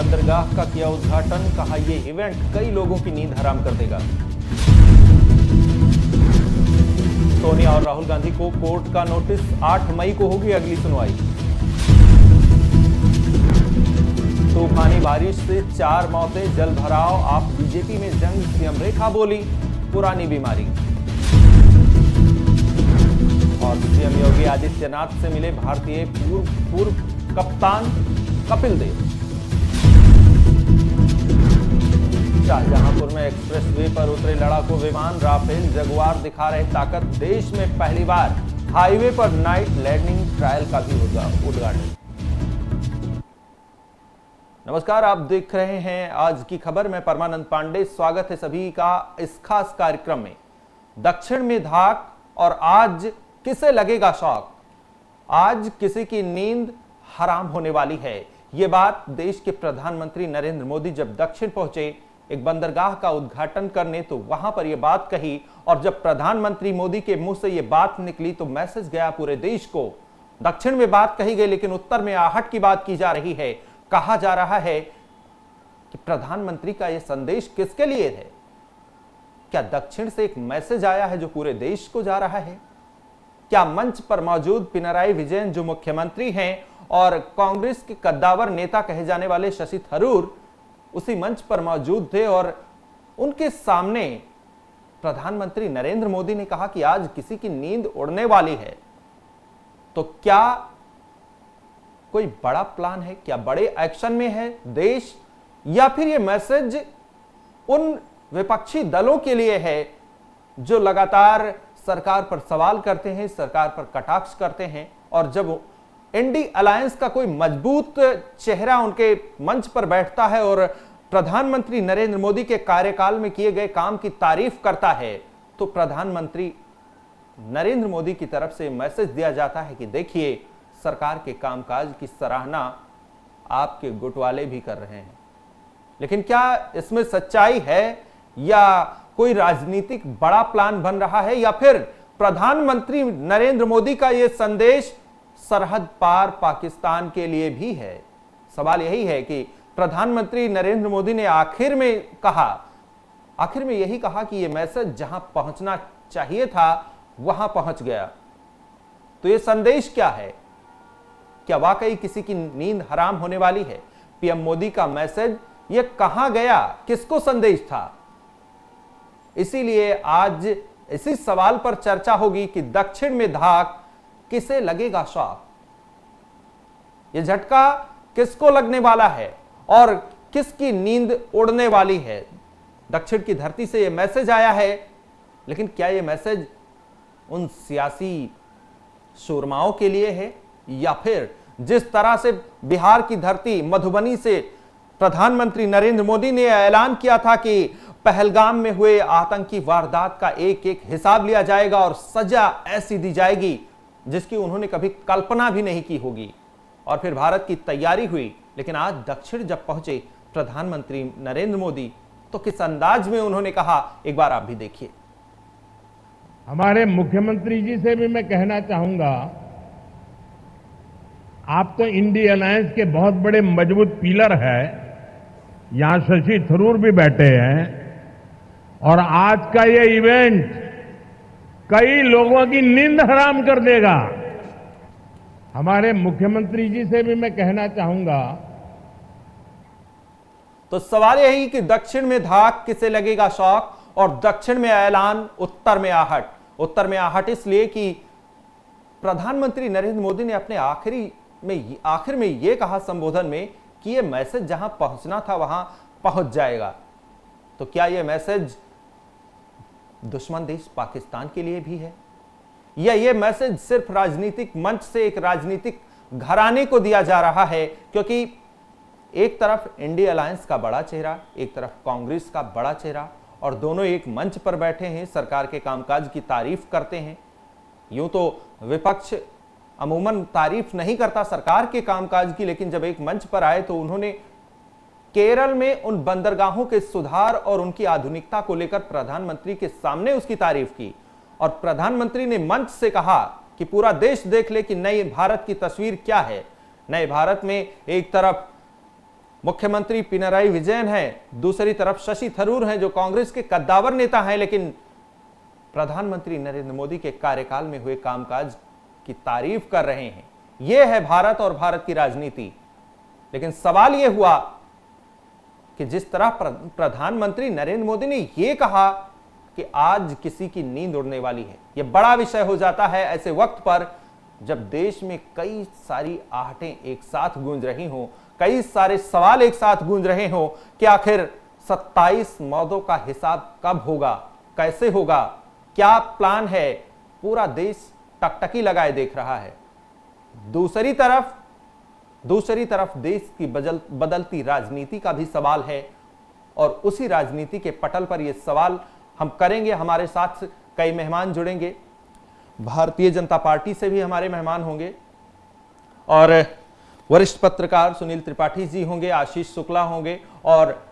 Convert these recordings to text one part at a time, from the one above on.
बंदरगाह का किया उद्घाटन, कहा यह इवेंट कई लोगों की नींद हराम कर देगा। सोनिया और राहुल गांधी को कोर्ट का नोटिस, 8 मई को होगी अगली सुनवाई। तूफानी बारिश से 4 मौतें, जल भराव, आप बीजेपी में जंग, सीएम रेखा बोली पुरानी बीमारी। और सीएम योगी आदित्यनाथ से मिले भारतीय पूर्व कप्तान कपिल देव। शाहजहांपुर में एक्सप्रेसवे पर उतरे लड़ाकू विमान, राफेल जगुआर दिखा रहे ताकत, देश में पहली बार हाईवे पर नाइट लैंडिंग ट्रायल का भी होगा उद्घाटन। नमस्कार, आप देख रहे हैं आज की खबर। मैं परमानंद पांडे, स्वागत है सभी का इस खास कार्यक्रम में। दक्षिण में धाक और आज किसे लगेगा शौक, आज किसी की नींद हराम होने वाली है। यह बात देश के प्रधानमंत्री नरेंद्र मोदी जब दक्षिण पहुंचे एक बंदरगाह का उद्घाटन करने, तो वहां पर यह बात कही। और जब प्रधानमंत्री मोदी के मुंह से यह बात निकली तो मैसेज गया पूरे देश को। दक्षिण में बात कही गई, लेकिन उत्तर में आहट की बात की जा रही है। कहा जा रहा है कि प्रधानमंत्री का यह संदेश किसके लिए है? क्या दक्षिण से एक मैसेज आया है जो पूरे देश को जा रहा है? क्या मंच पर मौजूद पिनराई विजयन जो मुख्यमंत्री हैं और कांग्रेस के कद्दावर नेता कहे जाने वाले शशि थरूर उसी मंच पर मौजूद थे और उनके सामने प्रधानमंत्री नरेंद्र मोदी ने कहा कि आज किसी की नींद उड़ने वाली है? तो क्या कोई बड़ा प्लान है? क्या बड़े एक्शन में है देश, या फिर यह मैसेज उन विपक्षी दलों के लिए है जो लगातार सरकार पर सवाल करते हैं, सरकार पर कटाक्ष करते हैं, और जब इंडी अलायंस का कोई मजबूत चेहरा उनके मंच पर बैठता है और प्रधानमंत्री नरेंद्र मोदी के कार्यकाल में किए गए काम की तारीफ करता है, तो प्रधानमंत्री नरेंद्र मोदी की तरफ से मैसेज दिया जाता है कि देखिए, सरकार के कामकाज की सराहना आपके गुट वाले भी कर रहे हैं। लेकिन क्या इसमें सच्चाई है, या कोई राजनीतिक बड़ा प्लान बन रहा है, या फिर प्रधानमंत्री नरेंद्र मोदी का यह संदेश सरहद पार पाकिस्तान के लिए भी है? सवाल यही है कि प्रधानमंत्री नरेंद्र मोदी ने आखिर में यही कहा कि यह मैसेज जहां पहुंचना चाहिए था वहां पहुंच गया। तो यह संदेश क्या है? क्या वाकई किसी की नींद हराम होने वाली है? पीएम मोदी का मैसेज यह कहां गया, किसको संदेश था? इसीलिए आज इसी सवाल पर चर्चा होगी कि दक्षिण में धाक किसे लगेगा शौक, यह झटका किसको लगने वाला है और किसकी नींद उड़ने वाली है। दक्षिण की धरती से यह मैसेज आया है, लेकिन क्या यह मैसेज उन सियासी शूरमाओं के लिए है, या फिर जिस तरह से बिहार की धरती मधुबनी से प्रधानमंत्री नरेंद्र मोदी ने ऐलान किया था कि पहलगाम में हुए आतंकी वारदात का एक एक हिसाब लिया जाएगा और सजा ऐसी दी जाएगी जिसकी उन्होंने कभी कल्पना भी नहीं की होगी, और फिर भारत की तैयारी हुई। लेकिन आज दक्षिण जब पहुंचे प्रधानमंत्री नरेंद्र मोदी, तो किस अंदाज में उन्होंने कहा, एक बार आप भी देखिए। हमारे मुख्यमंत्री जी से भी मैं कहना चाहूंगा, आप तो इंडी अलायंस के बहुत बड़े मजबूत पिलर है। यहां शशि थरूर भी बैठे हैं, और आज का ये इवेंट कई लोगों की नींद हराम कर देगा। हमारे मुख्यमंत्री जी से भी मैं कहना चाहूंगा। तो सवाल यही कि दक्षिण में धाक किसे लगेगा शौक, और दक्षिण में ऐलान, उत्तर में आहट। उत्तर में आहट इसलिए कि प्रधानमंत्री नरेंद्र मोदी ने अपने आखिर में यह कहा संबोधन में कि यह मैसेज जहां पहुंचना था वहां पहुंच जाएगा। तो क्या यह मैसेज दुश्मन देश पाकिस्तान के लिए भी है, या यह मैसेज सिर्फ राजनीतिक मंच से एक राजनीतिक घराने को दिया जा रहा है? क्योंकि एक तरफ इंडी अलायंस का बड़ा चेहरा, एक तरफ कांग्रेस का बड़ा चेहरा, और दोनों एक मंच पर बैठे हैं, सरकार के कामकाज की तारीफ करते हैं। यूं तो विपक्ष अमूमन तारीफ नहीं करता सरकार के कामकाज की, लेकिन जब एक मंच पर आए तो उन्होंने केरल में उन बंदरगाहों के सुधार और उनकी आधुनिकता को लेकर प्रधानमंत्री के सामने उसकी तारीफ की, और प्रधानमंत्री ने मंच से कहा कि पूरा देश देख ले कि नए भारत की तस्वीर क्या है। नए भारत में एक तरफ मुख्यमंत्री पिनराई विजयन है, दूसरी तरफ शशि थरूर हैं जो कांग्रेस के कद्दावर नेता हैं, लेकिन प्रधानमंत्री नरेंद्र मोदी के कार्यकाल में हुए कामकाज की तारीफ कर रहे हैं। यह है भारत और भारत की राजनीति। लेकिन सवाल यह हुआ कि जिस तरह प्रधानमंत्री नरेंद्र मोदी ने यह कहा कि आज किसी की नींद उड़ने वाली है, यह बड़ा विषय हो जाता है ऐसे वक्त पर जब देश में कई सारी आहटें एक साथ गूंज रही हों, कई सारे सवाल एक साथ गूंज रहे हों कि आखिर 27 मौतों का हिसाब कब होगा, कैसे होगा, क्या प्लान है। पूरा देश टकटकी लगाए देख रहा है। दूसरी तरफ देश की बदलती राजनीति का भी सवाल है और उसी राजनीति के पटल पर यह सवाल हम करेंगे। हमारे साथ कई मेहमान जुड़ेंगे, भारतीय जनता पार्टी से भी हमारे मेहमान होंगे और वरिष्ठ पत्रकार सुनील त्रिपाठी जी होंगे, आशीष शुक्ला होंगे और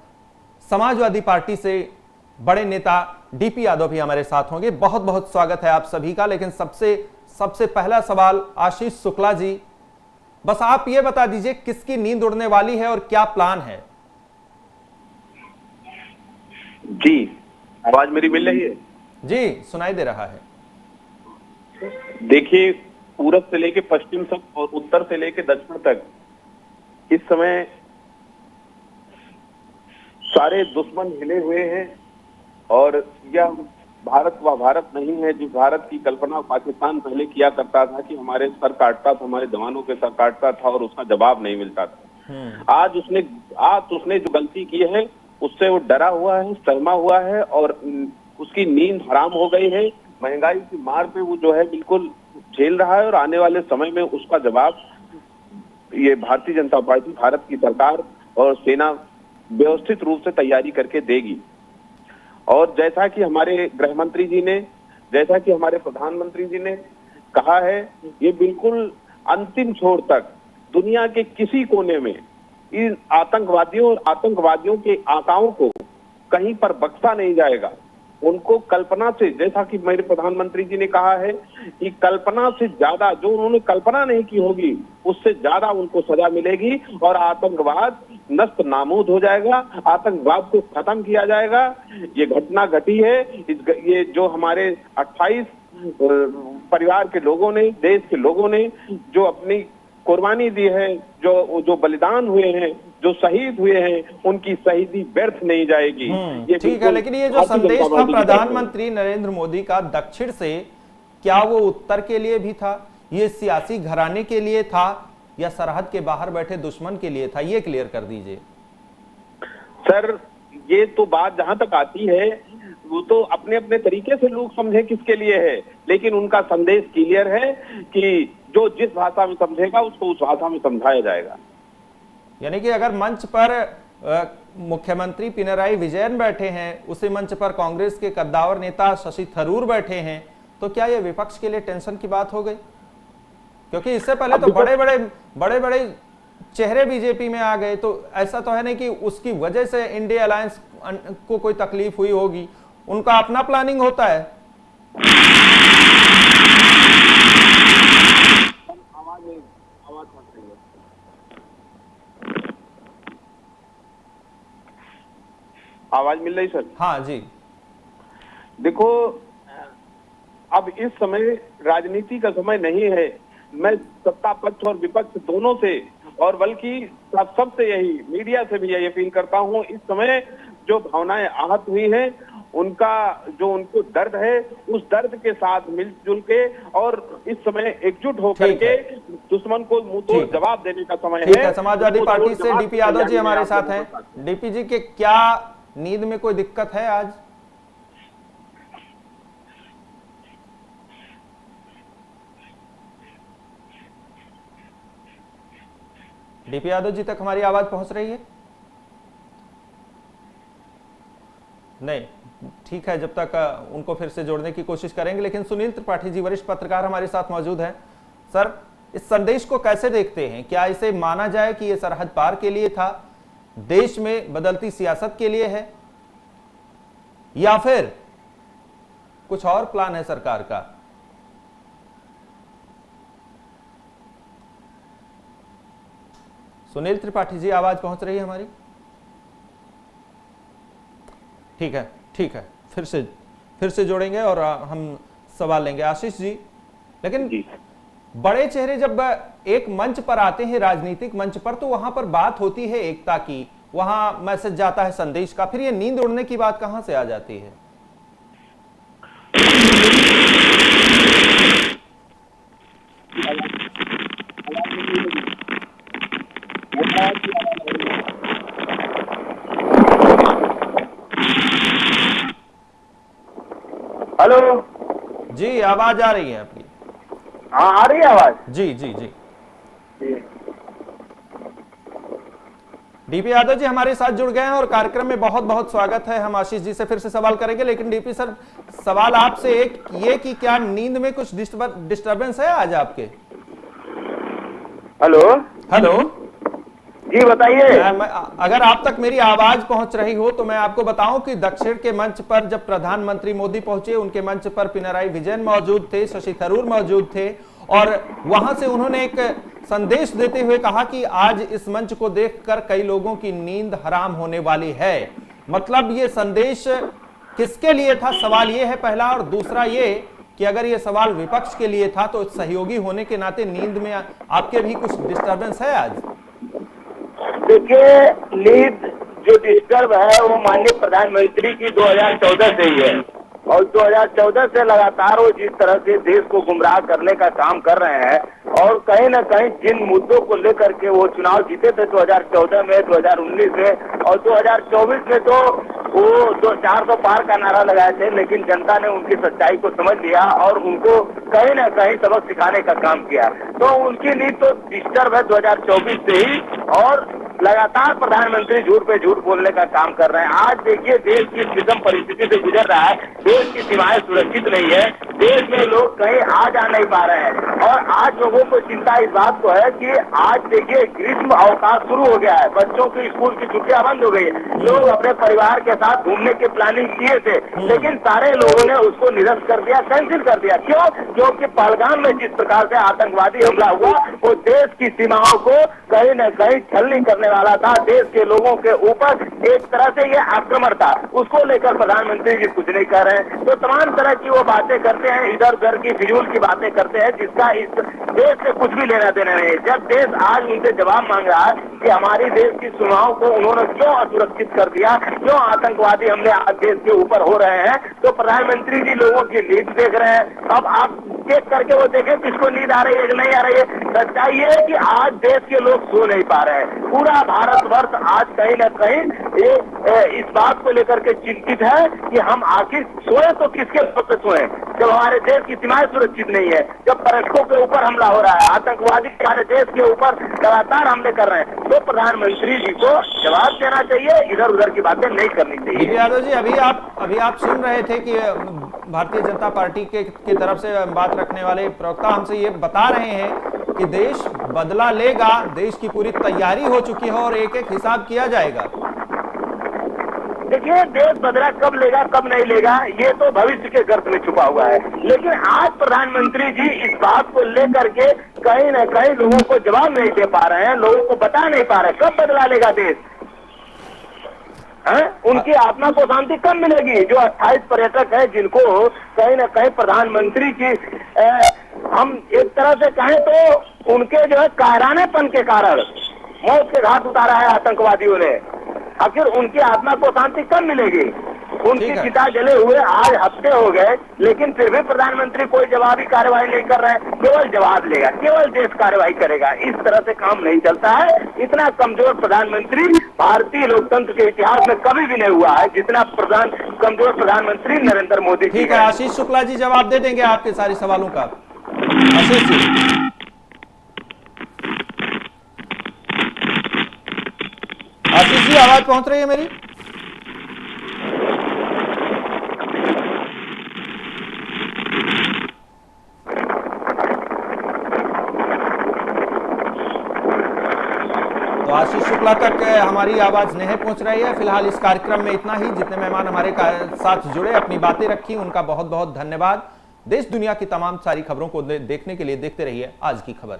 समाजवादी पार्टी से बड़े नेता डीपी यादव भी हमारे साथ होंगे। बहुत बहुत स्वागत है आप सभी का। लेकिन सबसे पहला सवाल आशीष शुक्ला जी, बस आप ये बता दीजिए किसकी नींद उड़ने वाली है और क्या प्लान है। जी, आवाज मेरी मिल रही है? जी, सुनाई दे रहा है। देखिए, पूरब से लेके पश्चिम तक और उत्तर से लेके दक्षिण तक इस समय सारे दुश्मन हिले हुए हैं और यह भारत वह भारत नहीं है जिस भारत की कल्पना पाकिस्तान पहले किया करता था कि हमारे सर काटता था, हमारे जवानों के सर काटता था और उसका जवाब नहीं मिलता था। आज उसने जो गलती की है उससे वो डरा हुआ है, सहमा हुआ है और उसकी नींद हराम हो गई है। महंगाई की मार पे वो जो है बिल्कुल झेल रहा है और आने वाले समय में उसका जवाब ये भारतीय जनता पार्टी, भारत की सरकार और सेना व्यवस्थित रूप से तैयारी करके देगी। और जैसा कि हमारे गृह मंत्री जी ने, जैसा कि हमारे प्रधानमंत्री जी ने कहा है, ये बिल्कुल अंतिम छोर तक दुनिया के किसी कोने में इन आतंकवादियों और आतंकवादियों के आकाओं को कहीं पर बख्शा नहीं जाएगा। उनको कल्पना से, जैसा कि मेरे प्रधानमंत्री जी ने कहा है कि कल्पना से ज्यादा, जो उन्होंने कल्पना नहीं की होगी उससे ज्यादा उनको सजा मिलेगी और आतंकवाद नष्ट नाबूद हो जाएगा, आतंकवाद को खत्म किया जाएगा। ये घटना घटी है, ये जो हमारे 28 परिवार के लोगों ने, देश के लोगों ने जो अपनी कुर्बानी दी है, जो बलिदान हुए हैं, जो शहीद हुए हैं, उनकी शहीदी व्यर्थ नहीं जाएगी। ये ठीक है, लेकिन ये जो संदेश था प्रधानमंत्री नरेंद्र मोदी का दक्षिण से, क्या वो उत्तर के लिए भी था, ये सियासी घराने के लिए था या सरहद के बाहर बैठे दुश्मन के लिए था, ये क्लियर कर दीजिए। सर, ये तो बात जहां तक आती है वो तो अपने अपने तरीके से लोग समझे किसके लिए है, लेकिन उनका संदेश क्लियर है कि जो जिस भाषा में समझेगा उसको उस भाषा में समझाया जाएगा। यानी कि अगर मंच पर मुख्यमंत्री पिनराई विजयन बैठे हैं, उसी मंच पर कांग्रेस के कद्दावर नेता शशि थरूर बैठे हैं, तो क्या यह विपक्ष के लिए टेंशन की बात हो गई? क्योंकि इससे पहले तो बड़े बड़े चेहरे बीजेपी में आ गए, तो ऐसा तो है नहीं कि उसकी वजह से इंडिया अलायंस को कोई तकलीफ हुई होगी। उनका अपना प्लानिंग होता है। आवाज मिल रही सर? हाँ जी। देखो, अब इस समय राजनीति का समय नहीं है। मैं सत्ता पक्ष और विपक्ष दोनों से और बल्कि सबसे यही मीडिया से भी यही अपील करता हूं, इस समय जो भावनाएं आहत हुई हैं, उनको दर्द है, उस दर्द के साथ मिलजुल के और इस समय एकजुट होकर के दुश्मन को मुंह तोड़ जवाब देने का समय है। समाजवादी पार्टी से डीपी यादव जी हमारे साथ हैं। डीपी जी, के क्या नींद में कोई दिक्कत है आज? डीपी यादव जी तक हमारी आवाज पहुंच रही है? नहीं, ठीक है, जब तक उनको फिर से जोड़ने की कोशिश करेंगे। लेकिन सुनील त्रिपाठी जी, वरिष्ठ पत्रकार, हमारे साथ मौजूद हैं। सर, इस संदेश को कैसे देखते हैं? क्या इसे माना जाए कि यह सरहद पार के लिए था, देश में बदलती सियासत के लिए है, या फिर कुछ और प्लान है सरकार का? सुनील त्रिपाठी जी, आवाज पहुंच रही है हमारी? ठीक है, फिर से जोड़ेंगे और हम सवाल लेंगे। आशीष जी, लेकिन बड़े चेहरे जब एक मंच पर आते हैं, राजनीतिक मंच पर, तो वहां पर बात होती है एकता की, वहां मैसेज जाता है संदेश का, फिर ये नींद उड़ने की बात कहां से आ जाती है? हेलो जी, आवाज आ रही है आपकी? हाँ, आ रही है आवाज? जी। डीपी यादव जी हमारे साथ जुड़ गए हैं और कार्यक्रम में बहुत बहुत स्वागत है। हम आशीष जी से फिर से सवाल करेंगे, लेकिन डीपी सर, सवाल आपसे एक ये कि क्या नींद में कुछ डिस्टरबेंस है आज आपके? हेलो जी, बताइए। अगर आप तक मेरी आवाज पहुंच रही हो तो मैं आपको बताऊं कि दक्षिण के मंच पर जब प्रधानमंत्री मोदी पहुंचे, उनके मंच पर पिनराई विजयन मौजूद थे, शशि थरूर मौजूद थे, और वहां से उन्होंने एक संदेश देते हुए कहा कि आज इस मंच को देखकर कई लोगों की नींद हराम होने वाली है। मतलब ये संदेश किसके लिए था, सवाल ये है पहला। और दूसरा ये कि अगर ये सवाल विपक्ष के लिए था तो सहयोगी होने के नाते नींद में आपके भी कुछ डिस्टर्बेंस है आज? देखिए, नींद जो डिस्टर्ब है वो माननीय प्रधानमंत्री की 2014 से ही है, और 2014 से लगातार वो जिस तरह से देश को गुमराह करने का काम कर रहे हैं, और कहीं ना कहीं जिन मुद्दों को लेकर के वो चुनाव जीते थे 2014 में, 2019 में और 2024 में, तो वो 400 पार का नारा लगाए थे, लेकिन जनता ने उनकी सच्चाई को समझ लिया और उनको कहीं ना कहीं सबक सिखाने का काम किया। तो उनकी नींद तो डिस्टर्ब है 2024 से ही, और लगातार प्रधानमंत्री झूठ पे झूठ बोलने का काम कर रहे हैं। आज देखिए, देश किस विषम परिस्थिति से गुजर रहा है, देश की सीमाएं सुरक्षित नहीं है, देश में लोग कहीं आ जा नहीं पा रहे हैं, और आज लोगों को चिंता इस बात को है कि आज देखिए ग्रीष्म अवकाश शुरू हो गया है, बच्चों की स्कूल की छुट्टियां बंद हो गई, लोग अपने परिवार के साथ घूमने की प्लानिंग किए थे, लेकिन सारे लोगों ने उसको निरस्त कर दिया, कैंसिल कर दिया। क्यों? क्योंकि पहलगाम में जिस प्रकार से आतंकवादी हमला हुआ, वो देश की सीमाओं को कहीं न कहीं छलनी करने वाला था, देश के लोगों के ऊपर एक तरह से ये आक्रमण था, उसको लेकर प्रधानमंत्री जी कुछ नहीं कर रहे हैं। तो तमाम तरह की वो बातें करते हैं, इधर उधर की फिजूल की बातें करते हैं, जिसका इस देश से कुछ भी लेना देना नहीं है। जब देश आज उनसे जवाब मांग रहा है कि हमारी देश की सीमाओं को उन्होंने क्यों असुरक्षित कर दिया, क्यों आतंकवादी हमले आज देश के ऊपर हो रहे हैं, तो प्रधानमंत्री जी लोगों की नींद देख रहे हैं। अब आप चेक करके वो देखें किसको नींद आ रही है कि नहीं आ रही है। सच्चाई ये है कि आज देश के लोग सो नहीं पा रहे हैं, पूरा भारतवर्ष आज कहीं न कहीं इस बात को लेकर के चिंतित है कि हम आखिर सोए तो किसके पे सोए, जब हमारे देश की सीमाएं सुरक्षित नहीं है, जब पर्यटकों के ऊपर हमला हो रहा है, आतंकवादी हमारे देश के ऊपर लगातार हमले कर रहे हैं। तो प्रधानमंत्री जी को जवाब देना चाहिए, इधर उधर की बातें नहीं करनी चाहिए। यादव जी, अभी आप सुन रहे थे कि भारतीय जनता पार्टी की तरफ से बात रखने वाले प्रवक्ता हमसे ये बता रहे हैं कि देश बदला लेगा, देश की पूरी तैयारी हो चुकी है और एक एक हिसाब किया जाएगा। देखिए, देश बदला कब लेगा कब नहीं लेगा ये तो भविष्य के गर्त में छुपा हुआ है, लेकिन आज प्रधानमंत्री जी इस बात को लेकर के कहीं न कहीं लोगों को जवाब नहीं दे पा रहे हैं, लोगों को बता नहीं पा रहे कब बदला लेगा देश। उनकी आत्मा को शांति कब मिलेगी? जो 28 पर्यटक हैं जिनको कहीं न कहीं प्रधानमंत्री की हम एक तरह से कहें तो उनके जो है कायरानेपन के कारण मौत के घाट उतारा है आतंकवादियों ने, आखिर उनकी आत्मा को शांति कब मिलेगी? उनकी चिता जले हुए आज हफ्ते हो गए, लेकिन फिर भी प्रधानमंत्री कोई जवाबी कार्रवाई नहीं कर रहे हैं। केवल जवाब लेगा, केवल देश कार्रवाई करेगा, इस तरह से काम नहीं चलता है। इतना कमजोर प्रधानमंत्री भारतीय लोकतंत्र के इतिहास में कभी भी नहीं हुआ है जितना कमजोर प्रधानमंत्री नरेंद्र मोदी। ठीक है, आशीष शुक्ला जी जवाब दे देंगे आपके सारे सवालों का। आशीष जी, आवाज पहुंच रही है मेरी? तो आशीष शुक्ला तक हमारी आवाज नहीं पहुंच रही है। फिलहाल इस कार्यक्रम में इतना ही। जितने मेहमान हमारे साथ जुड़े, अपनी बातें रखी, उनका बहुत बहुत धन्यवाद। देश दुनिया की तमाम सारी खबरों को देखने के लिए देखते रहिए आज की खबर।